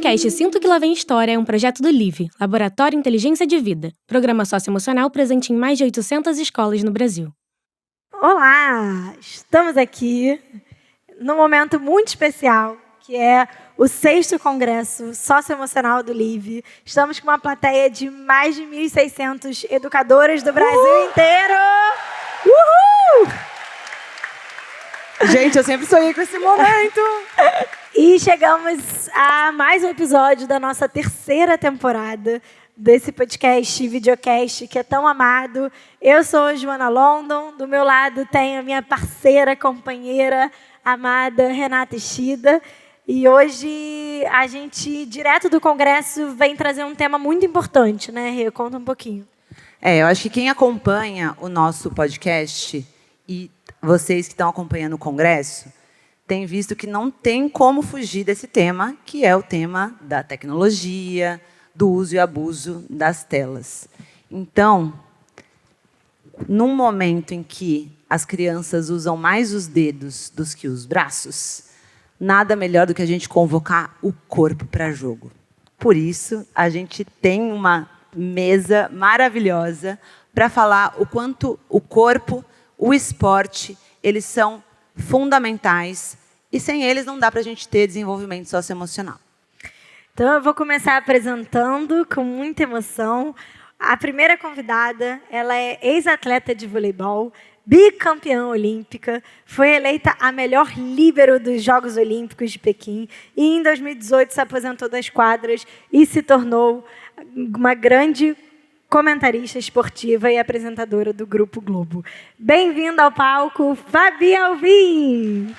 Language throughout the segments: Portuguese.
podcast Sinto que lá vem história é um projeto do LIVE, Laboratório Inteligência de Vida, programa socioemocional presente em mais de 800 escolas no Brasil. Olá! Estamos aqui num momento muito especial, que é o 6º Congresso Socioemocional do LIVE. Estamos com uma plateia de mais de 1.600 educadoras do Brasil inteiro! Uhul! Gente, eu sempre sonhei com esse momento. E chegamos a mais um episódio da nossa 3ª temporada desse podcast e videocast que é tão amado. Eu sou a Joana London, do meu lado tem a minha parceira, companheira, amada Renata Ishida. E hoje a gente, direto do Congresso, vem trazer um tema muito importante, né, Rê? Conta um pouquinho. Eu acho que quem acompanha o nosso podcast e vocês que estão acompanhando o Congresso, têm visto que não tem como fugir desse tema, que é o tema da tecnologia, do uso e abuso das telas. Então, num momento em que as crianças usam mais os dedos do que os braços, nada melhor do que a gente convocar o corpo para jogo. Por isso, a gente tem uma mesa maravilhosa para falar o quanto o corpo, o esporte, eles são fundamentais e sem eles não dá para a gente ter desenvolvimento socioemocional. Então, eu vou começar apresentando com muita emoção. A primeira convidada, ela é ex-atleta de voleibol, bicampeã olímpica, foi eleita a melhor líbero dos Jogos Olímpicos de Pequim e, em 2018, se aposentou das quadras e se tornou uma grande comentarista esportiva e apresentadora do Grupo Globo. Bem-vinda ao palco, Fabi Alvim!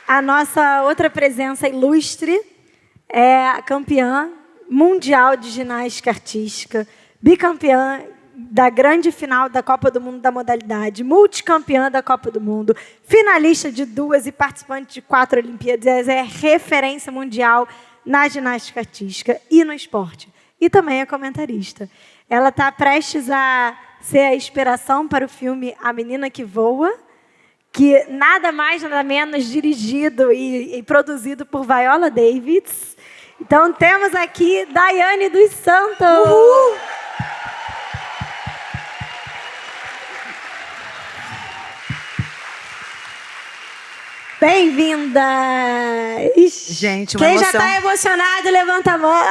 A nossa outra presença ilustre é a campeã mundial de ginástica artística, bicampeã da grande final da Copa do Mundo da modalidade, multicampeã da Copa do Mundo, finalista de 2 e participante de 4 Olimpíadas, é referência mundial na ginástica artística e no esporte. E também é comentarista. Ela está prestes a ser a inspiração para o filme A Menina que Voa, que nada mais, nada menos dirigido e produzido por Viola Davis. Então, temos aqui Daiane dos Santos. Uhul! Bem-vinda! Gente, uma Quem emoção. já está emocionado, levanta a mão.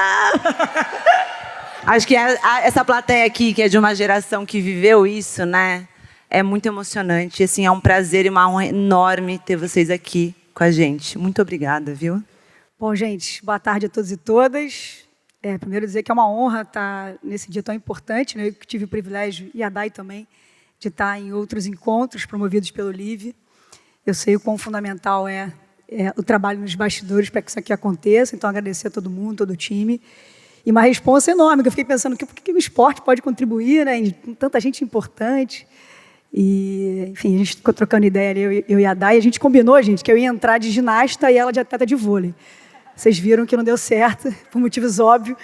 Acho que essa plateia aqui, que é de uma geração que viveu isso, né? É muito emocionante. Assim, é um prazer e uma honra enorme ter vocês aqui com a gente. Muito obrigada, viu? Bom, gente, boa tarde a todos e todas. Primeiro dizer que é uma honra estar nesse dia tão importante, né? Eu que tive o privilégio, e a Dai também, de estar em outros encontros promovidos pelo LIVE. Eu sei o quão fundamental é o trabalho nos bastidores para que isso aqui aconteça, então agradecer a todo mundo, todo o time. E uma responsa enorme, que eu fiquei pensando, por que o esporte pode contribuir, né, com tanta gente importante? E, enfim, a gente ficou trocando ideia, eu e a Dai, e a gente combinou, gente, que eu ia entrar de ginasta e ela de atleta de vôlei. Vocês viram que não deu certo, por motivos óbvios.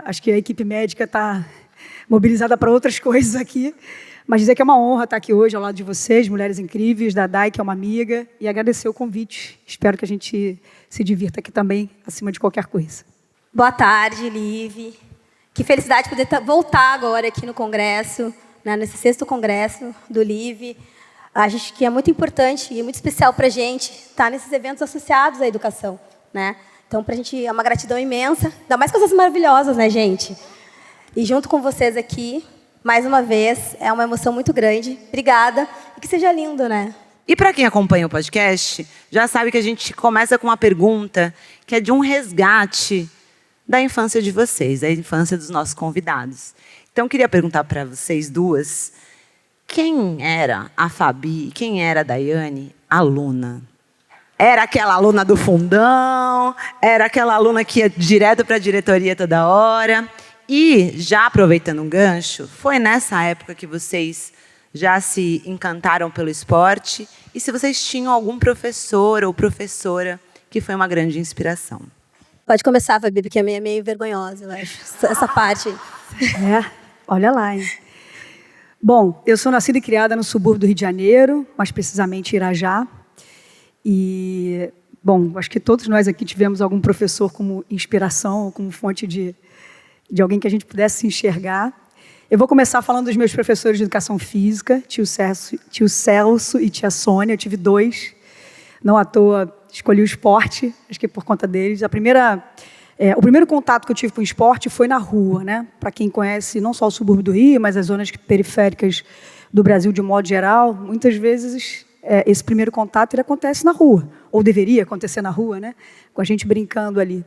Acho que a equipe médica está mobilizada para outras coisas aqui. Mas dizer que é uma honra estar aqui hoje ao lado de vocês, mulheres incríveis, da Dai, que é uma amiga, e agradecer o convite. Espero que a gente se divirta aqui também, acima de qualquer coisa. Boa tarde, Live. Que felicidade poder voltar agora aqui no Congresso, né, nesse 6º Congresso do LIVE. Acho que é muito importante e muito especial para a gente estar nesses eventos associados à educação, né? Então, para a gente é uma gratidão imensa, ainda mais coisas maravilhosas, né, gente? E junto com vocês aqui, mais uma vez, é uma emoção muito grande. Obrigada. E que seja lindo, né? E para quem acompanha o podcast, já sabe que a gente começa com uma pergunta que é de um resgate da infância de vocês, da infância dos nossos convidados. Então, eu queria perguntar para vocês duas, quem era a Fabi e quem era a Daiane aluna? Era aquela aluna do fundão? Era aquela aluna que ia direto para a diretoria toda hora? E, já aproveitando um gancho, foi nessa época que vocês já se encantaram pelo esporte? E se vocês tinham algum professor ou professora que foi uma grande inspiração? Pode começar, Fabi, porque a minha é meio vergonhosa, eu acho, essa parte. Olha lá, hein? Bom, eu sou nascida e criada no subúrbio do Rio de Janeiro, mais precisamente Irajá. E, bom, acho que todos nós aqui tivemos algum professor como inspiração, como fonte de alguém que a gente pudesse se enxergar. Eu vou começar falando dos meus professores de educação física, tio Celso e tia Sônia. Eu tive 2. Não à toa escolhi o esporte, acho que por conta deles. O primeiro contato que eu tive com o esporte foi na rua, né? Para quem conhece não só o subúrbio do Rio, mas as zonas periféricas do Brasil de um modo geral, muitas vezes esse primeiro contato ele acontece na rua, ou deveria acontecer na rua, né? Com a gente brincando ali.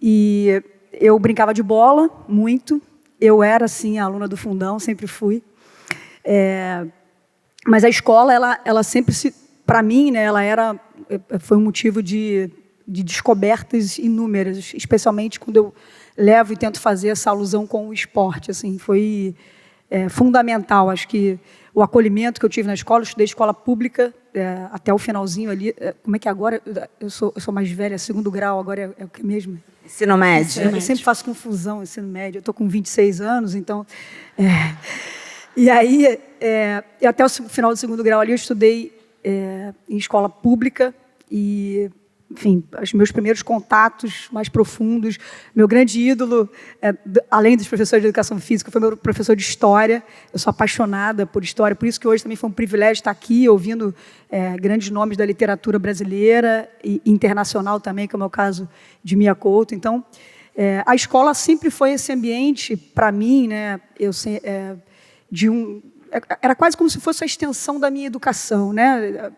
E eu brincava de bola muito. Eu era, assim, a aluna do fundão, sempre fui. Mas a escola, ela sempre para mim, né? Foi um motivo de descobertas inúmeras, especialmente quando eu levo e tento fazer essa alusão com o esporte. Assim, foi fundamental. Acho que o acolhimento que eu tive na escola, eu estudei escola pública até o finalzinho ali. Como é que agora? Eu sou mais velha, segundo grau, agora é o que mesmo? Ensino médio. Eu sempre faço confusão, ensino médio. Eu estou com 26 anos, então... E aí, até o final do segundo grau ali, eu estudei em escola pública e... Enfim, os meus primeiros contatos mais profundos. Meu grande ídolo, além dos professores de educação física, foi meu professor de história. Eu sou apaixonada por história, por isso que hoje também foi um privilégio estar aqui, ouvindo grandes nomes da literatura brasileira e internacional também, como é o caso de Mia Couto. Então, a escola sempre foi esse ambiente, para mim, né, era quase como se fosse a extensão da minha educação, né?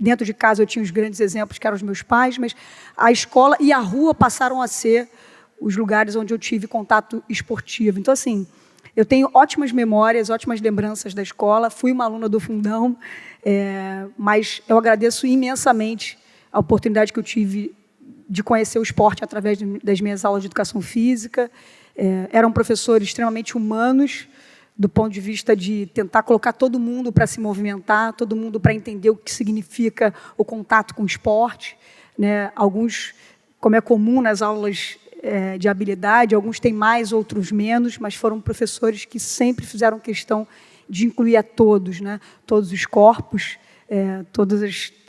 Dentro de casa eu tinha os grandes exemplos que eram os meus pais, mas a escola e a rua passaram a ser os lugares onde eu tive contato esportivo. Então, assim, eu tenho ótimas memórias, ótimas lembranças da escola. Fui uma aluna do fundão, mas eu agradeço imensamente a oportunidade que eu tive de conhecer o esporte através das minhas aulas de educação física. Eram professores extremamente humanos, do ponto de vista de tentar colocar todo mundo para se movimentar, todo mundo para entender o que significa o contato com o esporte, né? Alguns, como é comum nas aulas de habilidade, alguns têm mais, outros menos, mas foram professores que sempre fizeram questão de incluir a todos, né? Todos os corpos, todas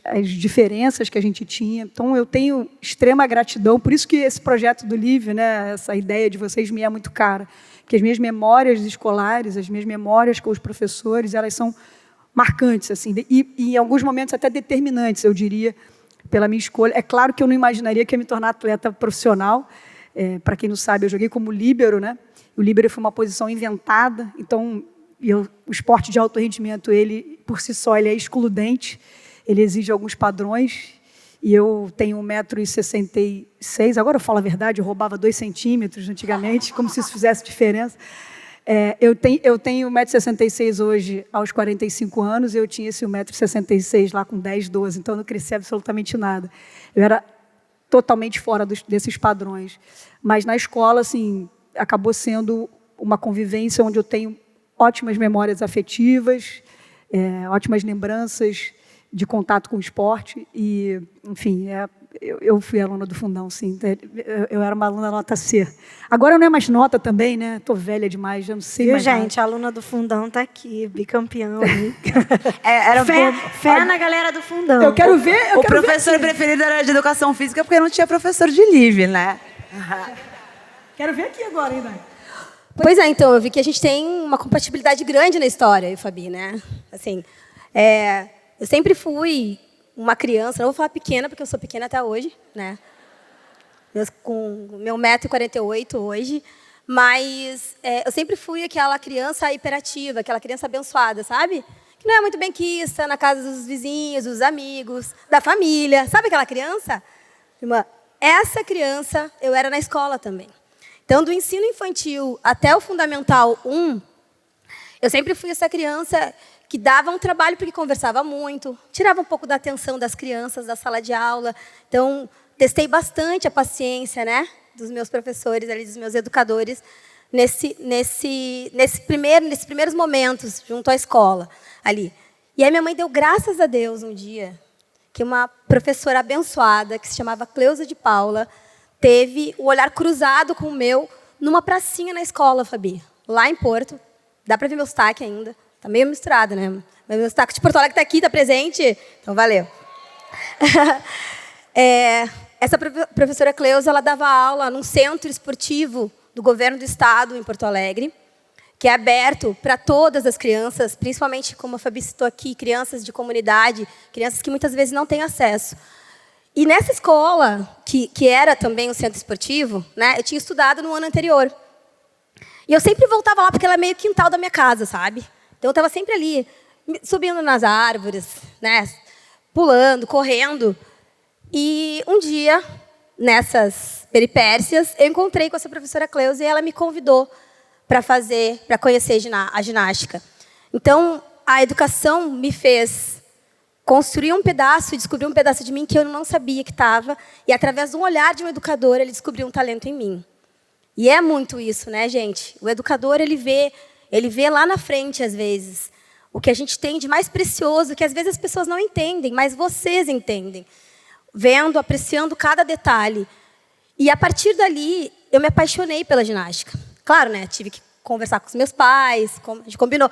as diferenças que a gente tinha. Então, eu tenho extrema gratidão, por isso que esse projeto do Live, né? Essa ideia de vocês me é muito cara, que as minhas memórias escolares, as minhas memórias com os professores, elas são marcantes, assim, e em alguns momentos até determinantes, eu diria, pela minha escolha. É claro que eu não imaginaria que ia me tornar atleta profissional. Para quem não sabe, eu joguei como líbero, né? O líbero foi uma posição inventada, então o esporte de alto rendimento, ele por si só, ele é excludente, ele exige alguns padrões. E eu tenho 1,66 m, agora eu falo a verdade, eu roubava 2 centímetros antigamente, como se isso fizesse diferença. Eu tenho 1,66 m hoje, aos 45 anos, e eu tinha esse 1,66 m lá com 10, 12, então eu não cresci absolutamente nada. Eu era totalmente fora desses padrões. Mas na escola, assim, acabou sendo uma convivência onde eu tenho ótimas memórias afetivas, ótimas lembranças de contato com o esporte e, enfim, eu fui aluna do fundão, sim. Eu era uma aluna nota C. Agora não é mais nota também, né? Estou velha demais, já não sei mais gente, nada. a aluna do fundão está aqui, bicampeão. Era fé na galera do fundão. Eu quero ver. O professor preferido era de educação física porque não tinha professor de livre, né? Quero ver aqui agora, hein, Dai? Pois então, eu vi que a gente tem uma compatibilidade grande na história, eu e Fabi, né? Assim, eu sempre fui uma criança, não vou falar pequena, porque eu sou pequena até hoje, né? Com meu 1,48 m hoje, mas eu sempre fui aquela criança hiperativa, aquela criança abençoada, sabe? Que não é muito benquista, na casa dos vizinhos, dos amigos, da família. Sabe aquela criança? Essa criança eu era na escola também. Então, do ensino infantil até o Fundamental 1, eu sempre fui essa criança que dava um trabalho porque conversava muito, tirava um pouco da atenção das crianças da sala de aula. Então, testei bastante a paciência, né, dos meus professores, ali, dos meus educadores, nesses primeiros momentos, junto à escola. Ali. E aí minha mãe deu graças a Deus um dia que uma professora abençoada, que se chamava Cleusa de Paula, teve o olhar cruzado com o meu numa pracinha na escola, Fabi, lá em Porto. Dá para ver meu sotaque ainda. Tá meio misturado, né? Mas o sotaque de Porto Alegre está aqui, está presente. Então, valeu. Essa professora Cleusa, ela dava aula num centro esportivo do governo do estado, em Porto Alegre, que é aberto para todas as crianças, principalmente, como a Fabi citou aqui, crianças de comunidade, crianças que muitas vezes não têm acesso. E nessa escola, que era também um centro esportivo, né, eu tinha estudado no ano anterior. E eu sempre voltava lá, porque ela é meio quintal da minha casa, sabe? Então, eu estava sempre ali, subindo nas árvores, né, pulando, correndo. E um dia, nessas peripécias, eu encontrei com essa professora Cleusa e ela me convidou para conhecer a ginástica. Então, a educação me fez construir um pedaço e descobrir um pedaço de mim que eu não sabia que estava. E, através do olhar de um educador, ele descobriu um talento em mim. E é muito isso, né, gente? O educador, ele vê lá na frente, às vezes, o que a gente tem de mais precioso, que às vezes as pessoas não entendem, mas vocês entendem. Vendo, apreciando cada detalhe. E, a partir dali, eu me apaixonei pela ginástica. Claro, né? Tive que conversar com os meus pais, a gente combinou.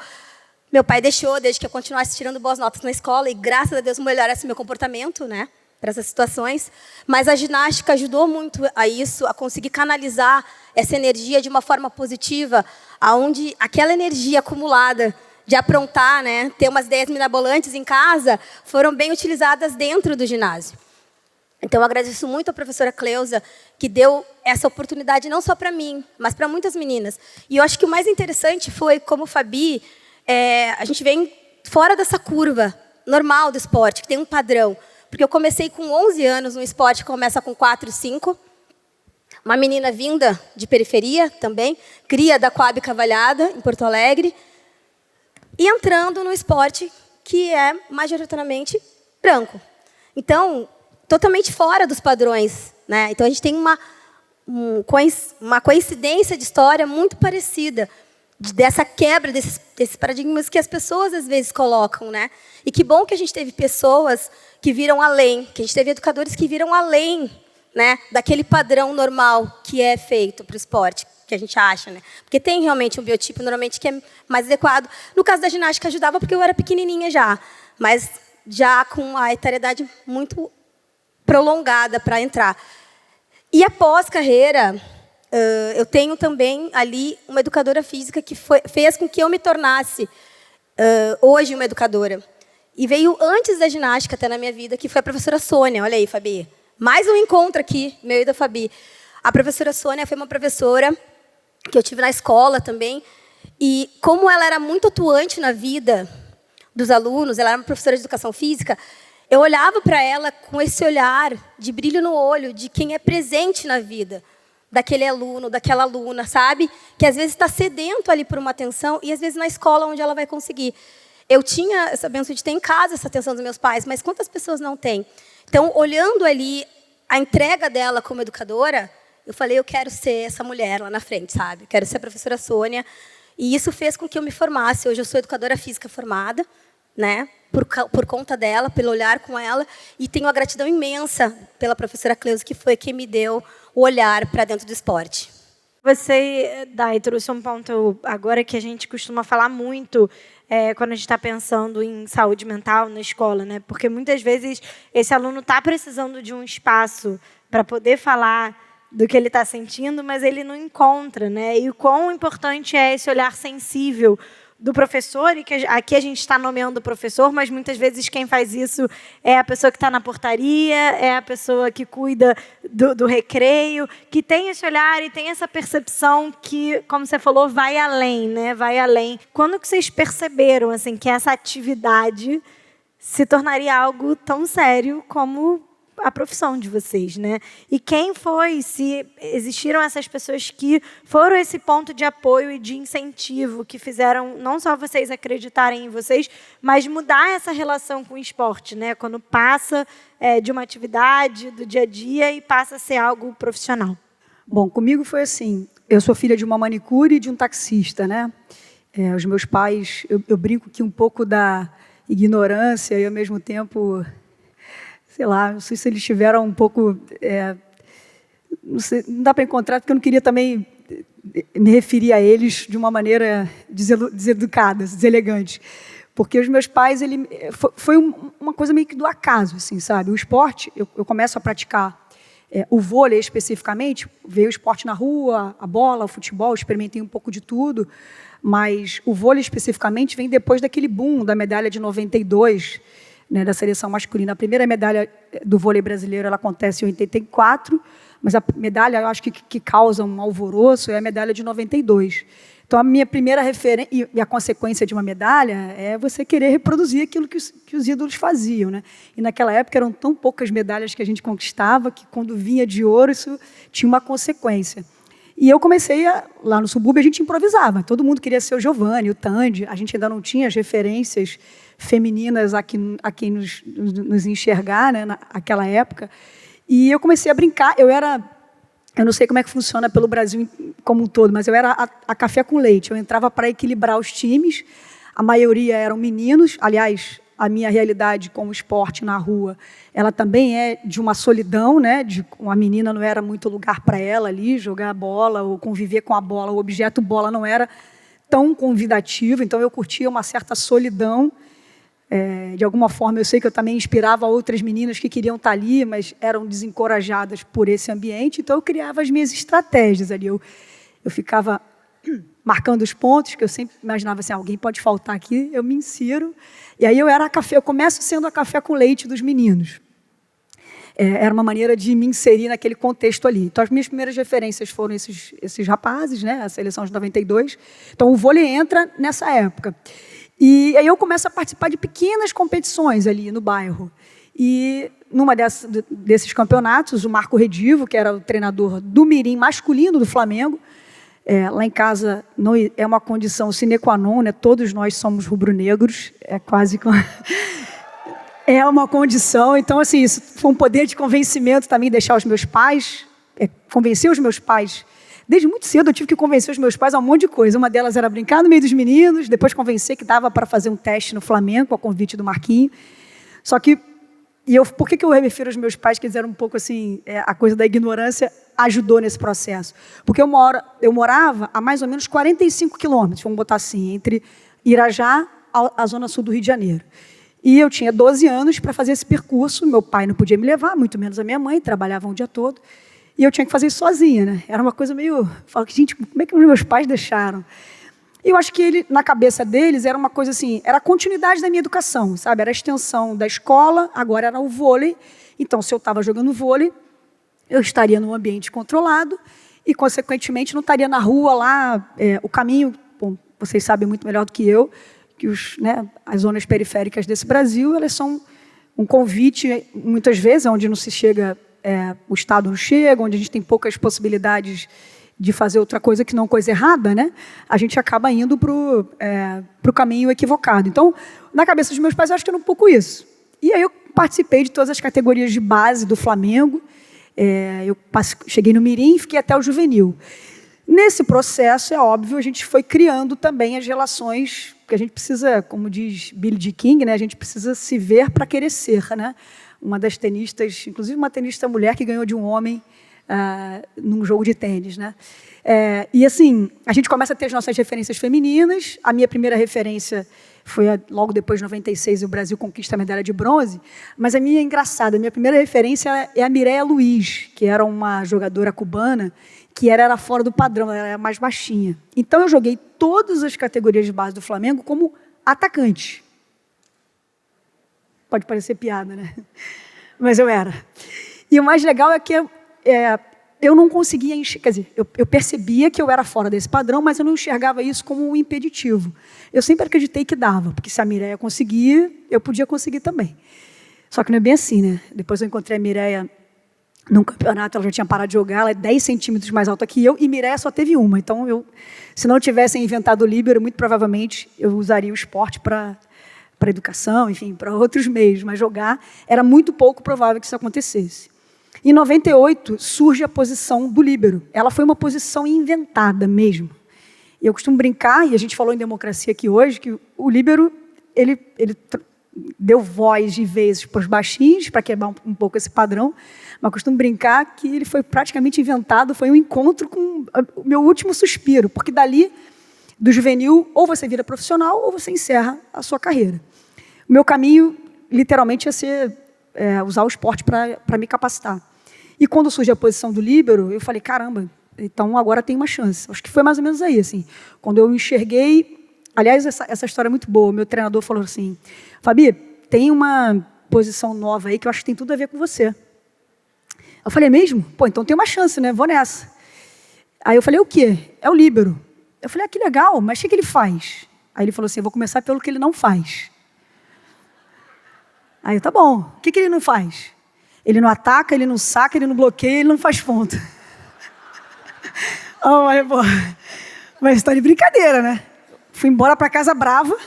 Meu pai deixou, desde que eu continuasse tirando boas notas na escola, e graças a Deus melhorasse meu comportamento, né, para essas situações. Mas a ginástica ajudou muito a isso, a conseguir canalizar essa energia de uma forma positiva, aonde aquela energia acumulada de aprontar, né, ter umas ideias mirabolantes em casa, foram bem utilizadas dentro do ginásio. Então, eu agradeço muito a professora Cleusa, que deu essa oportunidade não só para mim, mas para muitas meninas. E eu acho que o mais interessante foi, como Fabi, a gente vem fora dessa curva normal do esporte, que tem um padrão. Porque eu comecei com 11 anos no esporte, que começa com 4, 5. Uma menina vinda de periferia também, cria da Coab Cavalhada, em Porto Alegre. E entrando no esporte que é majoritariamente branco. Então, totalmente fora dos padrões, né? Então, a gente tem uma coincidência de história muito parecida, dessa quebra desses paradigmas que as pessoas, às vezes, colocam, né? E que bom que a gente teve pessoas que viram além, que a gente teve educadores que viram além, né, daquele padrão normal que é feito para o esporte, que a gente acha, né? Porque tem realmente um biotipo, normalmente, que é mais adequado. No caso da ginástica, ajudava porque eu era pequenininha já, mas já com a etariedade muito prolongada para entrar. E após carreira, eu tenho também ali uma educadora física que fez com que eu me tornasse hoje uma educadora. E veio antes da ginástica até na minha vida, que foi a professora Sônia. Olha aí, Fabi. Mais um encontro aqui, meu e da Fabi. A professora Sônia foi uma professora que eu tive na escola também. E como ela era muito atuante na vida dos alunos, ela era uma professora de educação física, eu olhava para ela com esse olhar de brilho no olho, de quem é presente na vida daquele aluno, daquela aluna, sabe? Que às vezes está sedento ali por uma atenção e às vezes na escola onde ela vai conseguir. Eu tinha essa bênção de ter em casa essa atenção dos meus pais, mas quantas pessoas não têm? Então, olhando ali a entrega dela como educadora, eu falei, eu quero ser essa mulher lá na frente, sabe? Eu quero ser a professora Sônia. E isso fez com que eu me formasse. Hoje eu sou educadora física formada, né? Por conta dela, pelo olhar com ela, e tenho uma gratidão imensa pela professora Cleusa, que foi quem me deu o olhar para dentro do esporte. Você, Dai, trouxe um ponto agora que a gente costuma falar muito quando a gente está pensando em saúde mental na escola, né? Porque muitas vezes esse aluno está precisando de um espaço para poder falar do que ele está sentindo, mas ele não encontra, né? E o quão importante é esse olhar sensível do professor, e que aqui a gente está nomeando o professor, mas muitas vezes quem faz isso é a pessoa que está na portaria, é a pessoa que cuida do recreio, que tem esse olhar e tem essa percepção que, como você falou, vai além, né? Vai além. Quando que vocês perceberam assim, que essa atividade se tornaria algo tão sério como a profissão de vocês, né? E quem foi, se existiram essas pessoas que foram esse ponto de apoio e de incentivo, que fizeram não só vocês acreditarem em vocês, mas mudar essa relação com o esporte, né? Quando passa de uma atividade do dia a dia e passa a ser algo profissional. Bom, comigo foi assim, eu sou filha de uma manicure e de um taxista, né? Os meus pais, eu brinco que um pouco da ignorância e, ao mesmo tempo, sei lá, não sei se eles tiveram um pouco... não dá para encontrar, porque eu não queria também me referir a eles de uma maneira deseducada, deselegante. Porque os meus pais, foi uma coisa meio que do acaso, assim, sabe? O esporte, eu começo a praticar o vôlei especificamente, veio o esporte na rua, a bola, o futebol, experimentei um pouco de tudo, mas o vôlei especificamente vem depois daquele boom da medalha de 92, né, da seleção masculina. A primeira medalha do vôlei brasileiro ela acontece em 84, mas a medalha, eu acho que causa um alvoroço, é a medalha de 92. Então, a minha primeira referência, e a consequência de uma medalha, é você querer reproduzir aquilo que os ídolos faziam, né? E naquela época eram tão poucas medalhas que a gente conquistava, que quando vinha de ouro, isso tinha uma consequência. E eu comecei, lá no subúrbio, a gente improvisava. Todo mundo queria ser o Giovanni, o Tandy. A gente ainda não tinha as referências femininas a quem nos enxergar, né, naquela época. E eu comecei a brincar. Eu não sei como é que funciona pelo Brasil como um todo, mas eu era a café com leite. Eu entrava para equilibrar os times. A maioria eram meninos. Aliás, a minha realidade com o esporte na rua, ela também é de uma solidão, né? Uma menina não era muito lugar para ela ali, jogar bola ou conviver com a bola. O objeto bola não era tão convidativo, então eu curtia uma certa solidão. De alguma forma, eu sei que eu também inspirava outras meninas que queriam estar ali, mas eram desencorajadas por esse ambiente, então eu criava as minhas estratégias ali. Eu ficava marcando os pontos, que eu sempre imaginava assim, alguém pode faltar aqui, eu me insiro. E aí eu começo sendo a café com leite dos meninos. Era uma maneira de me inserir naquele contexto ali. Então, as minhas primeiras referências foram esses rapazes, né, a seleção de 92. Então, o vôlei entra nessa época. E aí eu começo a participar de pequenas competições ali no bairro. E numa desses campeonatos, o Marco Redivo, que era o treinador do mirim masculino do Flamengo, lá em casa não é uma condição sine qua non, né? Todos nós somos rubro-negros, é quase é uma condição. Então, assim, isso foi um poder de convencimento também, deixar os meus pais, convencer os meus pais. Desde muito cedo eu tive que convencer os meus pais a um monte de coisa. Uma delas era brincar no meio dos meninos, depois convencer que dava para fazer um teste no Flamengo, a convite do Marquinho. Só que, por que eu me refiro aos meus pais, que eles eram um pouco assim, a coisa da ignorância ajudou nesse processo? Porque eu morava a mais ou menos 45 quilômetros, vamos botar assim, entre Irajá à zona sul do Rio de Janeiro. E eu tinha 12 anos para fazer esse percurso, meu pai não podia me levar, muito menos a minha mãe, trabalhava o dia todo. E eu tinha que fazer isso sozinha, né? Era uma coisa meio... Eu falo, gente, como é que os meus pais deixaram? E eu acho que na cabeça deles, era uma coisa assim, era a continuidade da minha educação, sabe? Era a extensão da escola, agora era o vôlei. Então, se eu estava jogando vôlei, eu estaria num ambiente controlado e, consequentemente, não estaria na rua lá. O caminho, bom, vocês sabem muito melhor do que eu, que as zonas periféricas desse Brasil, elas são um convite, muitas vezes, onde não se chega... o Estado não chega, onde a gente tem poucas possibilidades de fazer outra coisa que não coisa errada, né? A gente acaba indo para o caminho equivocado. Então, na cabeça dos meus pais, eu acho que era um pouco isso. E aí eu participei de todas as categorias de base do Flamengo. Eu cheguei no mirim e fiquei até o juvenil. Nesse processo, é óbvio, a gente foi criando também as relações que a gente precisa, como diz Billie Jean King, né? A gente precisa se ver para querer ser, né? Uma das tenistas, inclusive uma tenista mulher que ganhou de um homem num jogo de tênis, né? E assim, a gente começa a ter as nossas referências femininas. A minha primeira referência foi logo depois de 96, o Brasil conquista a medalha de bronze. Mas a minha é engraçada, a minha primeira referência é a Mireia Luiz, que era uma jogadora cubana que era fora do padrão, ela era mais baixinha. Então eu joguei todas as categorias de base do Flamengo como atacante. Pode parecer piada, né? Mas eu era. E o mais legal é que eu não conseguia enxergar. Quer dizer, eu percebia que eu era fora desse padrão, mas eu não enxergava isso como um impeditivo. Eu sempre acreditei que dava, porque se a Mireia conseguia, eu podia conseguir também. Só que não é bem assim, né? Depois eu encontrei a Mireia num campeonato, ela já tinha parado de jogar, ela é 10 centímetros mais alta que eu, e Mireia só teve uma. Então, se não tivessem inventado o líbero, muito provavelmente eu usaria o esporte para educação, enfim, para outros meios, mas jogar era muito pouco provável que isso acontecesse. Em 98, surge a posição do líbero. Ela foi uma posição inventada mesmo. E eu costumo brincar, e a gente falou em democracia aqui hoje, que o líbero, ele deu voz e vezes para os baixinhos, para quebrar um pouco esse padrão. Mas costumo brincar que ele foi praticamente inventado, foi um encontro com o meu último suspiro, porque dali, do juvenil, ou você vira profissional ou você encerra a sua carreira. O meu caminho, literalmente, ia ser usar o esporte para me capacitar. E quando surge a posição do líbero, eu falei, caramba, então agora tem uma chance. Acho que foi mais ou menos aí, assim. Quando eu enxerguei... Aliás, essa história é muito boa. Meu treinador falou assim, Fabi, tem uma posição nova aí que eu acho que tem tudo a ver com você. Eu falei, mesmo? Pô, então tem uma chance, né? Vou nessa. Aí eu falei, o quê? É o líbero. Eu falei, que legal, mas o que ele faz? Aí ele falou assim, eu vou começar pelo que ele não faz. Aí eu, tá bom, o que ele não faz? Ele não ataca, ele não saca, ele não bloqueia, ele não faz ponta. Mas está de brincadeira, né? Fui embora para casa brava,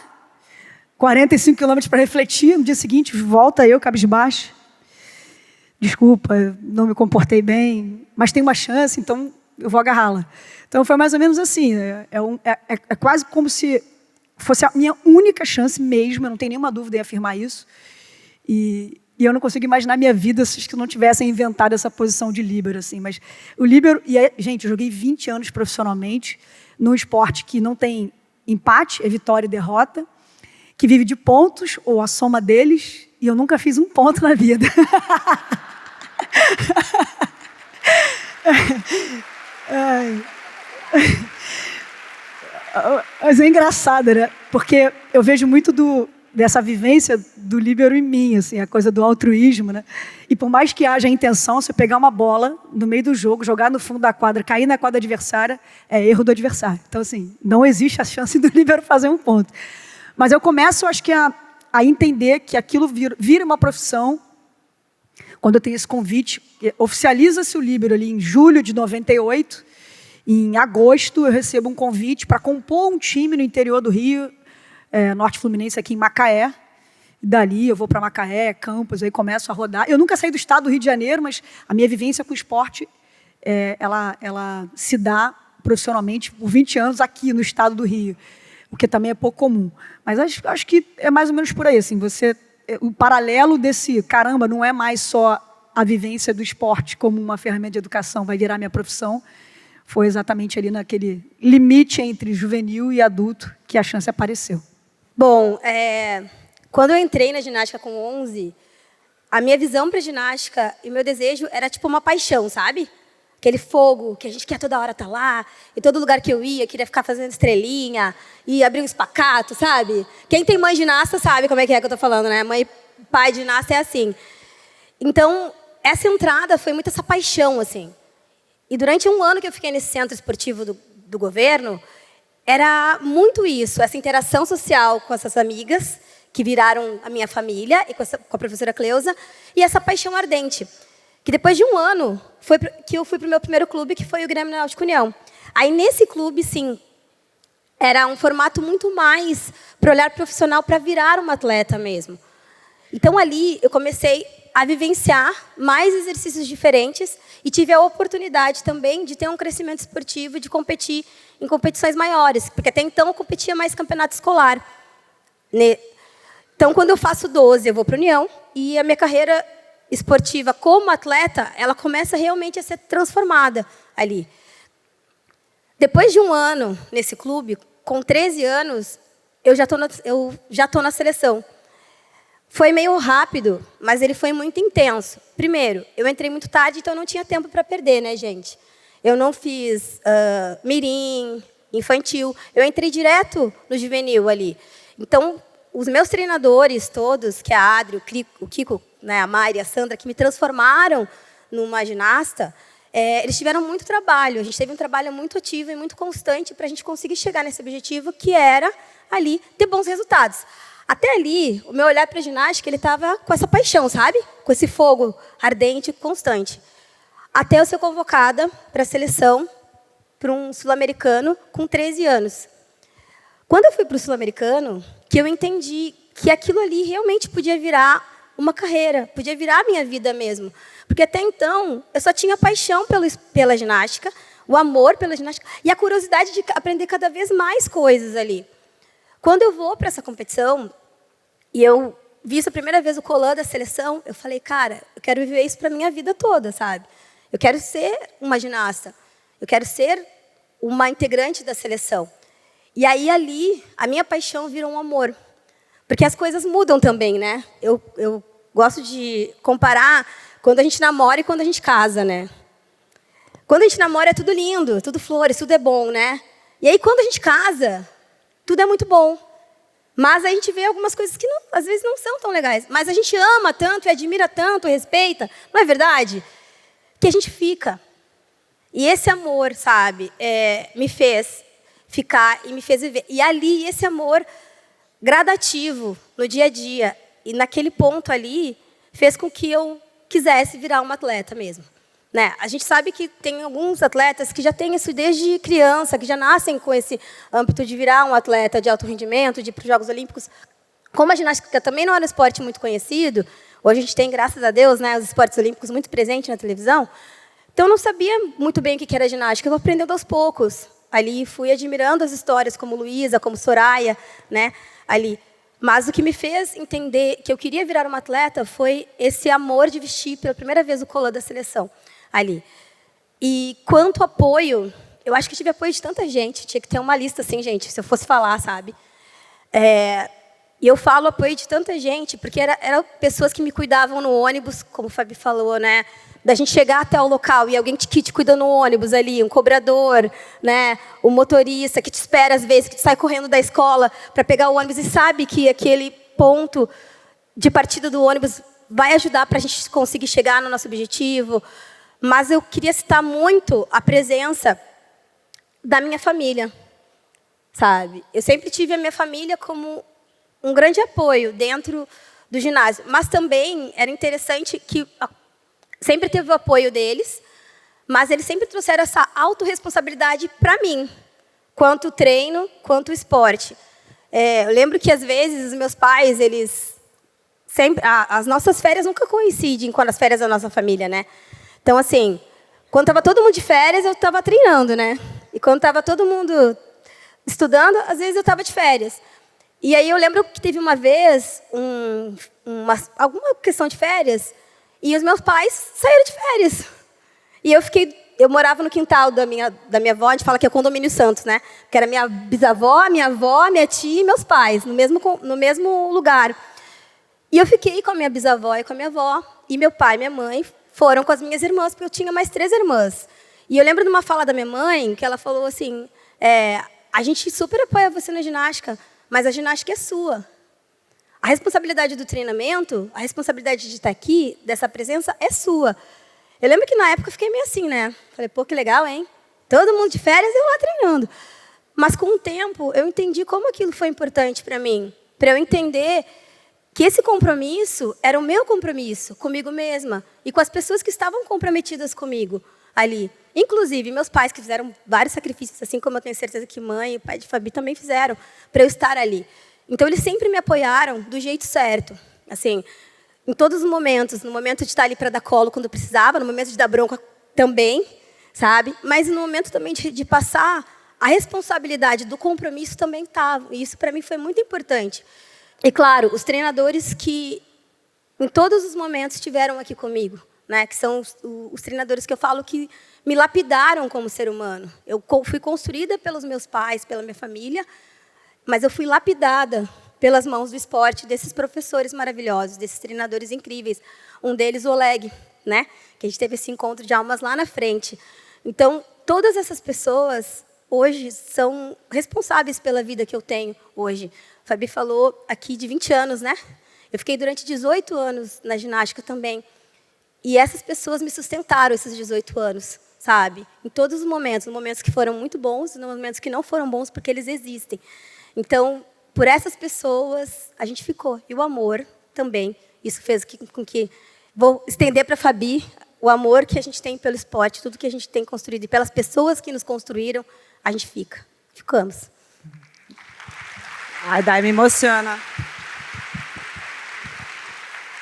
45 quilômetros para refletir, no dia seguinte, volta eu, cabisbaixo. Desculpa, não me comportei bem, mas tem uma chance, então eu vou agarrá-la. Então foi mais ou menos assim, é quase como se fosse a minha única chance mesmo, eu não tenho nenhuma dúvida em afirmar isso. E eu não consigo imaginar minha vida se eu não tivessem inventado essa posição de líbero, assim. Mas o líbero... gente, eu joguei 20 anos profissionalmente num esporte que não tem empate, é vitória e derrota, que vive de pontos, ou a soma deles, e eu nunca fiz um ponto na vida. Mas é engraçado, né? Porque eu vejo muito dessa vivência do líbero em mim, assim, a coisa do altruísmo, né? E por mais que haja a intenção, se eu pegar uma bola no meio do jogo, jogar no fundo da quadra, cair na quadra adversária, é erro do adversário. Então, assim, não existe a chance do líbero fazer um ponto. Mas eu começo, acho que, a entender que aquilo vira uma profissão. Quando eu tenho esse convite, oficializa-se o líbero ali em julho de 98. Em agosto, eu recebo um convite para compor um time no interior do Rio, Norte Fluminense, aqui em Macaé. E dali eu vou para Macaé, Campos, aí começo a rodar. Eu nunca saí do estado do Rio de Janeiro, mas a minha vivência com o esporte, ela se dá profissionalmente por 20 anos aqui no estado do Rio, o que também é pouco comum. Mas acho que é mais ou menos por aí. Assim, o paralelo desse, caramba, não é mais só a vivência do esporte como uma ferramenta de educação, vai virar minha profissão, foi exatamente ali naquele limite entre juvenil e adulto que a chance apareceu. Bom, quando eu entrei na ginástica com 11, a minha visão para a ginástica e o meu desejo era tipo uma paixão, sabe? Aquele fogo que a gente quer toda hora estar lá, em todo lugar que eu ia, queria ficar fazendo estrelinha, e abrir um espacato, sabe? Quem tem mãe ginasta sabe como é que eu estou falando, né? Mãe e pai ginasta é assim. Então, essa entrada foi muito essa paixão, assim. E durante um ano que eu fiquei nesse centro esportivo do governo, era muito isso, essa interação social com essas amigas, que viraram a minha família, e com a professora Cleusa, e essa paixão ardente. Que depois de um ano, que eu fui para o meu primeiro clube, que foi o Grêmio Náutico União. Aí, nesse clube, sim, era um formato muito mais para olhar profissional, para virar uma atleta mesmo. Então, ali, eu comecei a vivenciar mais exercícios diferentes e tive a oportunidade também de ter um crescimento esportivo e de competir em competições maiores, porque até então eu competia mais campeonato escolar. Então, quando eu faço 12, eu vou para a União e a minha carreira esportiva como atleta, ela começa realmente a ser transformada ali. Depois de um ano nesse clube, com 13 anos, eu já estou na seleção. Foi meio rápido, mas ele foi muito intenso. Primeiro, eu entrei muito tarde, então eu não tinha tempo para perder, né, gente? Eu não fiz mirim, infantil. Eu entrei direto no juvenil ali. Então, os meus treinadores todos, que é a Adri, o Kiko, né, a Mari, a Sandra, que me transformaram numa ginasta, eles tiveram muito trabalho. A gente teve um trabalho muito ativo e muito constante para a gente conseguir chegar nesse objetivo, que era, ali, ter bons resultados. Até ali, o meu olhar para a ginástica, ele estava com essa paixão, sabe? Com esse fogo ardente e constante. Até eu ser convocada para a seleção, para um sul-americano, com 13 anos. Quando eu fui para o sul-americano, que eu entendi que aquilo ali realmente podia virar uma carreira, podia virar a minha vida mesmo. Porque até então, eu só tinha paixão pela ginástica, o amor pela ginástica e a curiosidade de aprender cada vez mais coisas ali. Quando eu vou para essa competição, e eu vi isso a primeira vez, o colã da seleção, eu falei, cara, eu quero viver isso para a minha vida toda, sabe? Eu quero ser uma ginasta. Eu quero ser uma integrante da seleção. E aí, ali, a minha paixão virou um amor. Porque as coisas mudam também, né? Eu gosto de comparar quando a gente namora e quando a gente casa, né? Quando a gente namora é tudo lindo, tudo flores, tudo é bom, né? E aí, quando a gente casa, tudo é muito bom. Mas a gente vê algumas coisas que às vezes não são tão legais. Mas a gente ama tanto, e admira tanto, respeita. Não é verdade? Que a gente fica. E esse amor, sabe, me fez ficar e me fez viver. E ali, esse amor gradativo, no dia a dia, e naquele ponto ali, fez com que eu quisesse virar uma atleta mesmo. Né? A gente sabe que tem alguns atletas que já têm isso desde criança, que já nascem com esse âmbito de virar um atleta de alto rendimento, de ir para os Jogos Olímpicos. Como a ginástica também não era um esporte muito conhecido, hoje a gente tem, graças a Deus, né, os esportes olímpicos muito presentes na televisão, então eu não sabia muito bem o que era ginástica, eu aprendendo aos poucos. Ali fui admirando as histórias como Luísa, como Soraya, né, ali. Mas o que me fez entender que eu queria virar uma atleta foi esse amor de vestir pela primeira vez o colã da seleção. Ali. E quanto apoio, eu acho que tive apoio de tanta gente, tinha que ter uma lista assim, gente, se eu fosse falar, sabe? E eu falo apoio de tanta gente, porque eram pessoas que me cuidavam no ônibus, como o Fabi falou, né? Da gente chegar até o local e alguém que te cuida no ônibus ali, um cobrador, né? O motorista que te espera às vezes, que te sai correndo da escola para pegar o ônibus e sabe que aquele ponto de partida do ônibus vai ajudar para a gente conseguir chegar no nosso objetivo. Mas eu queria citar muito a presença da minha família, sabe? Eu sempre tive a minha família como um grande apoio dentro do ginásio. Mas também era interessante que sempre teve o apoio deles, mas eles sempre trouxeram essa autorresponsabilidade para mim, quanto treino, quanto esporte. Eu lembro que, às vezes, os meus pais, eles sempre... As nossas férias nunca coincidem com as férias da nossa família, né? Então, assim, quando estava todo mundo de férias, eu estava treinando, né? E quando estava todo mundo estudando, às vezes eu estava de férias. E aí eu lembro que teve uma vez alguma questão de férias e os meus pais saíram de férias. E eu morava no quintal da minha avó, a gente fala que é condomínio Santos, né? Que era minha bisavó, minha avó, minha tia e meus pais, no mesmo lugar. E eu fiquei com a minha bisavó e com a minha avó, e meu pai e minha mãe foram com as minhas irmãs, porque eu tinha mais 3 irmãs. E eu lembro de uma fala da minha mãe, que ela falou assim, a gente super apoia você na ginástica, mas a ginástica é sua. A responsabilidade do treinamento, a responsabilidade de estar aqui, dessa presença, é sua. Eu lembro que, na época, eu fiquei meio assim, né? Falei, pô, que legal, hein? Todo mundo de férias e eu lá treinando. Mas, com o tempo, eu entendi como aquilo foi importante para mim. Para eu entender que esse compromisso era o meu compromisso comigo mesma e com as pessoas que estavam comprometidas comigo ali. Inclusive, meus pais, que fizeram vários sacrifícios, assim como eu tenho certeza que mãe e o pai de Fabi também fizeram, para eu estar ali. Então, eles sempre me apoiaram do jeito certo. Assim, em todos os momentos. No momento de estar ali para dar colo quando precisava, no momento de dar bronca também, sabe? Mas no momento também de passar a responsabilidade do compromisso também estava. E isso, para mim, foi muito importante. E, claro, os treinadores que, em todos os momentos, estiveram aqui comigo, né? Que são os treinadores que eu falo que me lapidaram como ser humano. Eu fui construída pelos meus pais, pela minha família, mas eu fui lapidada pelas mãos do esporte, desses professores maravilhosos, desses treinadores incríveis. Um deles, o Oleg, né? Que a gente teve esse encontro de almas lá na frente. Então, todas essas pessoas, hoje, são responsáveis pela vida que eu tenho hoje. A Fabi falou aqui de 20 anos, né? Eu fiquei durante 18 anos na ginástica também. E essas pessoas me sustentaram esses 18 anos, sabe? Em todos os momentos. Nos momentos que foram muito bons e nos momentos que não foram bons, porque eles existem. Então, por essas pessoas, a gente ficou. E o amor também. Isso fez com que... Vou estender para a Fabi o amor que a gente tem pelo esporte, tudo que a gente tem construído. E pelas pessoas que nos construíram, a gente fica. Ficamos. Ai, Dai, me emociona.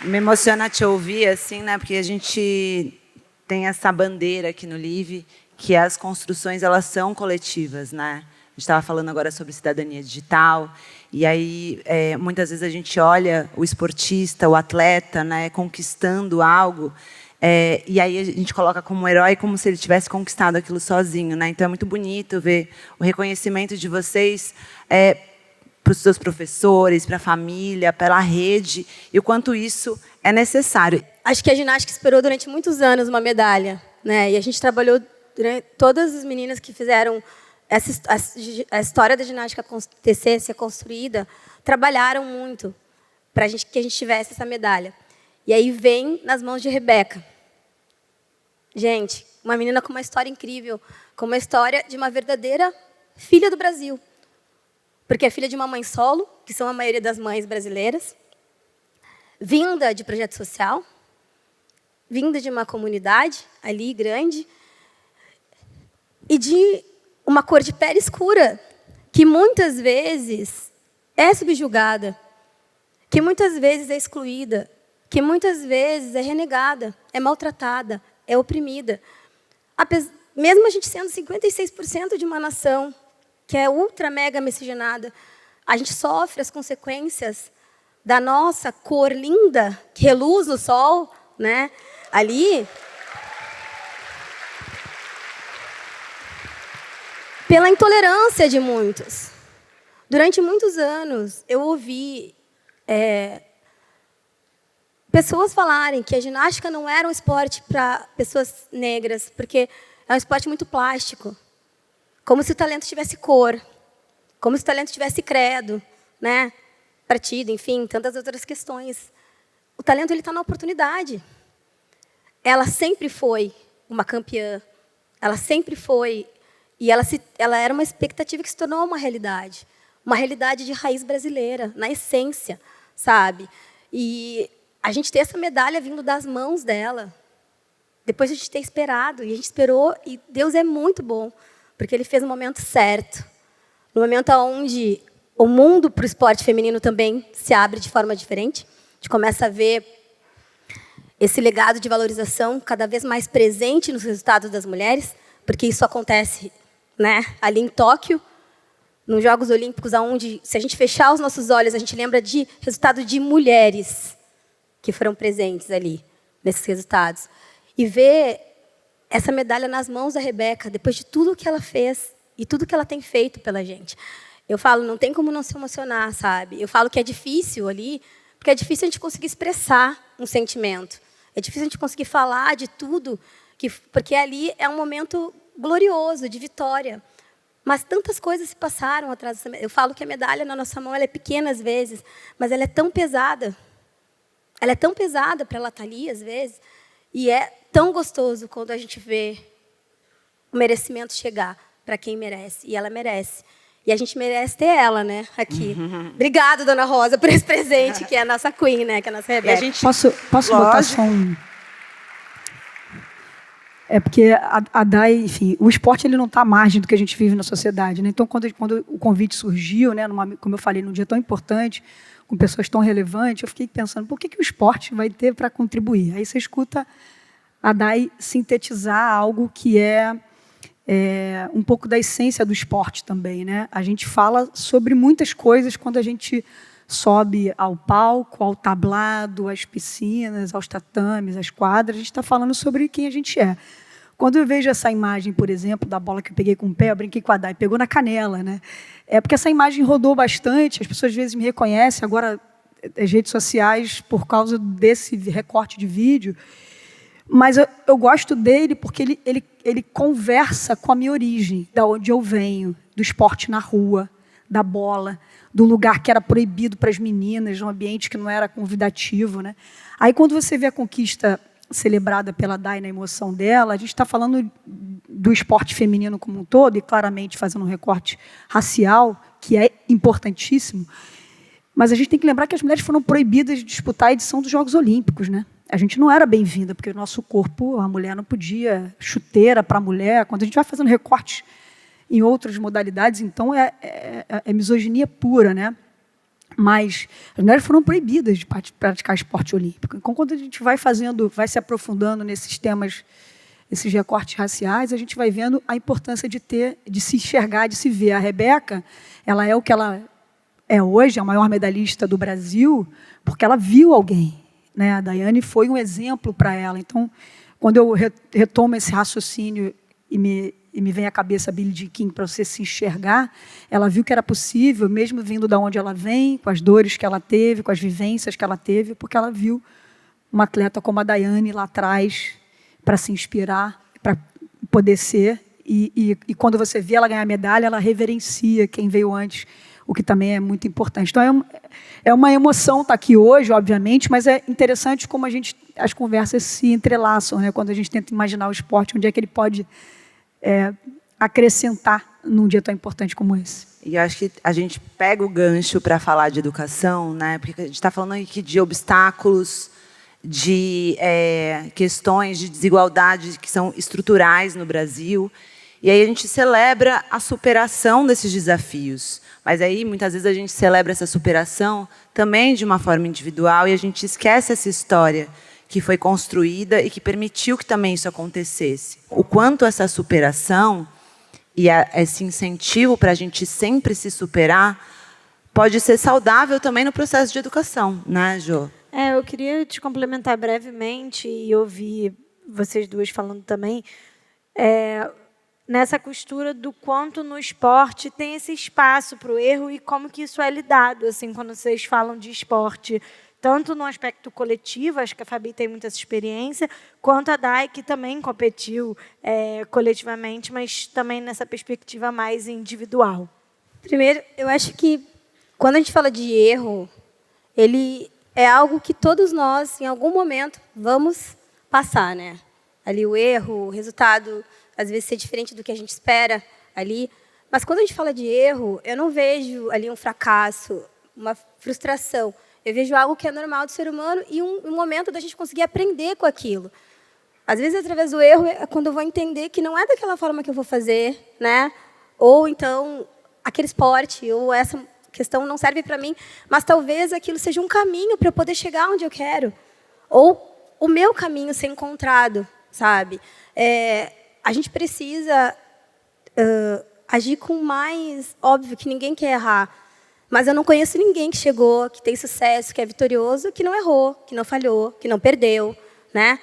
Me emociona te ouvir, assim, né? Porque a gente tem essa bandeira aqui no LIVE, que as construções, elas são coletivas, né? gente estava falando agora sobre cidadania digital, e aí muitas vezes a gente olha o esportista, o atleta, né, conquistando algo, e aí a gente coloca como herói como se ele tivesse conquistado aquilo sozinho, né? Então é muito bonito ver o reconhecimento de vocês para os seus professores, para a família, pela rede, e o quanto isso é necessário. Acho que a ginástica esperou durante muitos anos uma medalha, né? E a gente trabalhou, todas as meninas que fizeram a história da ginástica acontecer, ser construída, trabalharam muito para que a gente tivesse essa medalha. E aí vem nas mãos de Rebeca. Gente, uma menina com uma história incrível, com uma história de uma verdadeira filha do Brasil. Porque é filha de uma mãe solo, que são a maioria das mães brasileiras, vinda de projeto social, vinda de uma comunidade ali grande, e de uma cor de pele escura, que muitas vezes é subjugada, que muitas vezes é excluída, que muitas vezes é renegada, é maltratada, é oprimida. Mesmo a gente sendo 56% de uma nação que é ultra mega miscigenada, a gente sofre as consequências da nossa cor linda, que reluz no sol, né? Ali, pela intolerância de muitos. Durante muitos anos, eu ouvi pessoas falarem que a ginástica não era um esporte para pessoas negras, porque é um esporte muito plástico. Como se o talento tivesse cor, como se o talento tivesse credo, né? Partido, enfim, tantas outras questões. O talento está na oportunidade. Ela sempre foi uma campeã. Ela sempre foi. E ela era uma expectativa que se tornou uma realidade. Uma realidade de raiz brasileira, na essência, sabe? E a gente ter essa medalha vindo das mãos dela, depois de a gente ter esperado, e a gente esperou, e Deus é muito bom, porque Ele fez no momento certo. No momento onde o mundo para o esporte feminino também se abre de forma diferente. A gente começa a ver esse legado de valorização cada vez mais presente nos resultados das mulheres, porque isso acontece, né, ali em Tóquio, nos Jogos Olímpicos, onde, se a gente fechar os nossos olhos, a gente lembra de resultado de mulheres que foram presentes ali, nesses resultados. E ver essa medalha nas mãos da Rebeca, depois de tudo que ela fez e tudo que ela tem feito pela gente. Eu falo, não tem como não se emocionar, sabe? Eu falo que é difícil ali, porque é difícil a gente conseguir expressar um sentimento. É difícil a gente conseguir falar de tudo, porque ali é um momento glorioso, de vitória. Mas tantas coisas se passaram atrás dessa medalha. Eu falo que a medalha na nossa mão ela é pequena às vezes, mas ela é tão pesada. Ela é tão pesada para ela estar ali, às vezes, e é tão gostoso quando a gente vê o merecimento chegar para quem merece, e ela merece. E a gente merece ter ela, né, aqui. Obrigada, Dona Rosa, por esse presente, que é a nossa Queen, né, que é a nossa Rebeca. Posso botar só um... É porque a DAI, enfim, o esporte ele não está à margem do que a gente vive na sociedade, né? Então, quando o convite surgiu, né, como eu falei, num dia tão importante, com pessoas tão relevantes, eu fiquei pensando, por que o esporte vai ter para contribuir? Aí você escuta a DAI sintetizar algo que é um pouco da essência do esporte também, né? A gente fala sobre muitas coisas quando a gente sobe ao palco, ao tablado, às piscinas, aos tatames, às quadras, a gente está falando sobre quem a gente é. Quando eu vejo essa imagem, por exemplo, da bola que eu peguei com o pé, eu brinquei com a Dai, pegou na canela, né? É porque essa imagem rodou bastante, as pessoas às vezes me reconhecem, agora as redes sociais, por causa desse recorte de vídeo, mas eu gosto dele porque ele conversa com a minha origem, da onde eu venho, do esporte na rua, da bola, do lugar que era proibido para as meninas, num ambiente que não era convidativo, né? Aí, quando você vê a conquista celebrada pela Dai na emoção dela, a gente está falando do esporte feminino como um todo, e claramente fazendo um recorte racial, que é importantíssimo, mas a gente tem que lembrar que as mulheres foram proibidas de disputar a edição dos Jogos Olímpicos, né? A gente não era bem-vinda, porque o nosso corpo, a mulher não podia, chuteira para a mulher. Quando a gente vai fazendo recortes em outras modalidades, então é misoginia pura, né? Mas as mulheres foram proibidas de praticar esporte olímpico. Então, quando a gente vai se aprofundando nesses temas esses recortes raciais, a gente vai vendo a importância de se enxergar, de se ver. A Rebeca, ela é o que ela é hoje, a maior medalhista do Brasil, porque ela viu alguém, né? A Daiane foi um exemplo para ela. Então, quando eu retomo esse raciocínio e me vem à cabeça a Billie Jean King para você se enxergar, ela viu que era possível, mesmo vindo de onde ela vem, com as dores que ela teve, com as vivências que ela teve, porque ela viu uma atleta como a Daiane lá atrás para se inspirar, para poder ser. E quando você vê ela ganhar medalha, ela reverencia quem veio antes, o que também é muito importante. Então, é uma emoção estar aqui hoje, obviamente, mas é interessante como as conversas se entrelaçam, né? Quando a gente tenta imaginar o esporte, onde é que ele pode acrescentar num dia tão importante como esse. E eu acho que a gente pega o gancho para falar de educação, né? Porque a gente está falando aqui de obstáculos, de questões de desigualdade que são estruturais no Brasil. E aí a gente celebra a superação desses desafios. Mas aí, muitas vezes, a gente celebra essa superação também de uma forma individual e a gente esquece essa história que foi construída e que permitiu que também isso acontecesse. O quanto essa superação e esse incentivo para a gente sempre se superar pode ser saudável também no processo de educação, né, Jo? Eu queria te complementar brevemente e ouvir vocês duas falando também nessa costura do quanto no esporte tem esse espaço para o erro e como que isso é lidado, assim, quando vocês falam de esporte, tanto no aspecto coletivo, acho que a Fabi tem muita essa experiência, quanto a Dai, que também competiu coletivamente, mas também nessa perspectiva mais individual. Primeiro, eu acho que quando a gente fala de erro, ele é algo que todos nós, em algum momento, vamos passar, né? Ali o erro, o resultado, às vezes, ser diferente do que a gente espera ali. Mas quando a gente fala de erro, eu não vejo ali um fracasso, uma frustração. Eu vejo algo que é normal do ser humano e um momento da gente conseguir aprender com aquilo. Às vezes, através do erro, é quando eu vou entender que não é daquela forma que eu vou fazer, né? Ou, então, aquele esporte, ou essa questão não serve para mim, mas talvez aquilo seja um caminho para eu poder chegar onde eu quero. Ou o meu caminho ser encontrado, sabe? A gente precisa agir com mais... Óbvio que ninguém quer errar, mas eu não conheço ninguém que chegou, que tem sucesso, que é vitorioso, que não errou, que não falhou, que não perdeu, né?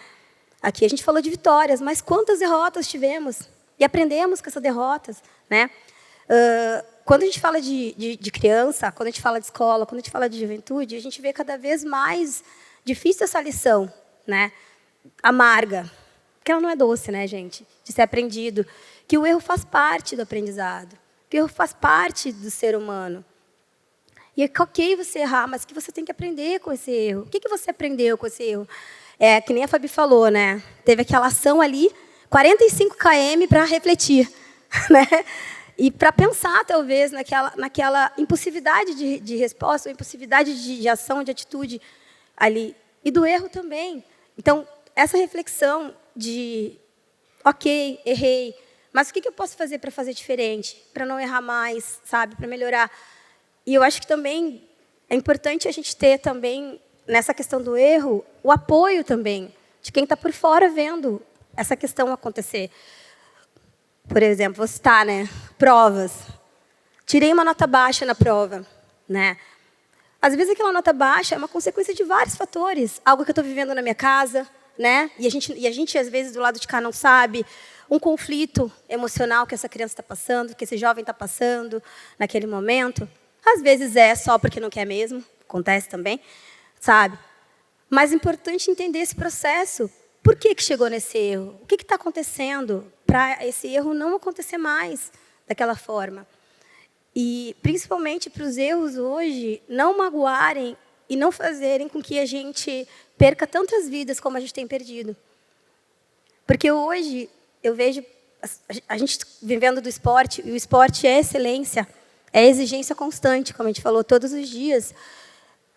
Aqui a gente falou de vitórias, mas quantas derrotas tivemos? E aprendemos com essas derrotas, né? Quando a gente fala de criança, quando a gente fala de escola, quando a gente fala de juventude, a gente vê cada vez mais difícil essa lição, né? Amarga. Porque ela não é doce, né, gente? De ser aprendido. Que o erro faz parte do aprendizado. Que o erro faz parte do ser humano. E é ok você errar, mas que você tem que aprender com esse erro. O que você aprendeu com esse erro? Que nem a Fabi falou, né? Teve aquela ação ali, 45 km para refletir, né? E para pensar, talvez, naquela impulsividade de resposta, ou impulsividade de ação, de atitude ali. E do erro também. Então, essa reflexão de, ok, errei, mas o que eu posso fazer para fazer diferente? Para não errar mais, sabe? Para melhorar. E eu acho que também é importante a gente ter também, nessa questão do erro, o apoio também de quem está por fora vendo essa questão acontecer. Por exemplo, vou citar, né? Provas. Tirei uma nota baixa na prova, né? Às vezes aquela nota baixa é uma consequência de vários fatores. Algo que eu estou vivendo na minha casa, né? E a gente, às vezes, do lado de cá não sabe. Um conflito emocional que essa criança está passando, que esse jovem está passando naquele momento. Às vezes é só porque não quer mesmo. Acontece também, sabe? Mas é importante entender esse processo. Por que chegou nesse erro? O que está acontecendo para esse erro não acontecer mais daquela forma? E, principalmente, para os erros hoje não magoarem e não fazerem com que a gente perca tantas vidas como a gente tem perdido. Porque hoje eu vejo a gente vivendo do esporte, e o esporte é excelência, é exigência constante, como a gente falou, todos os dias.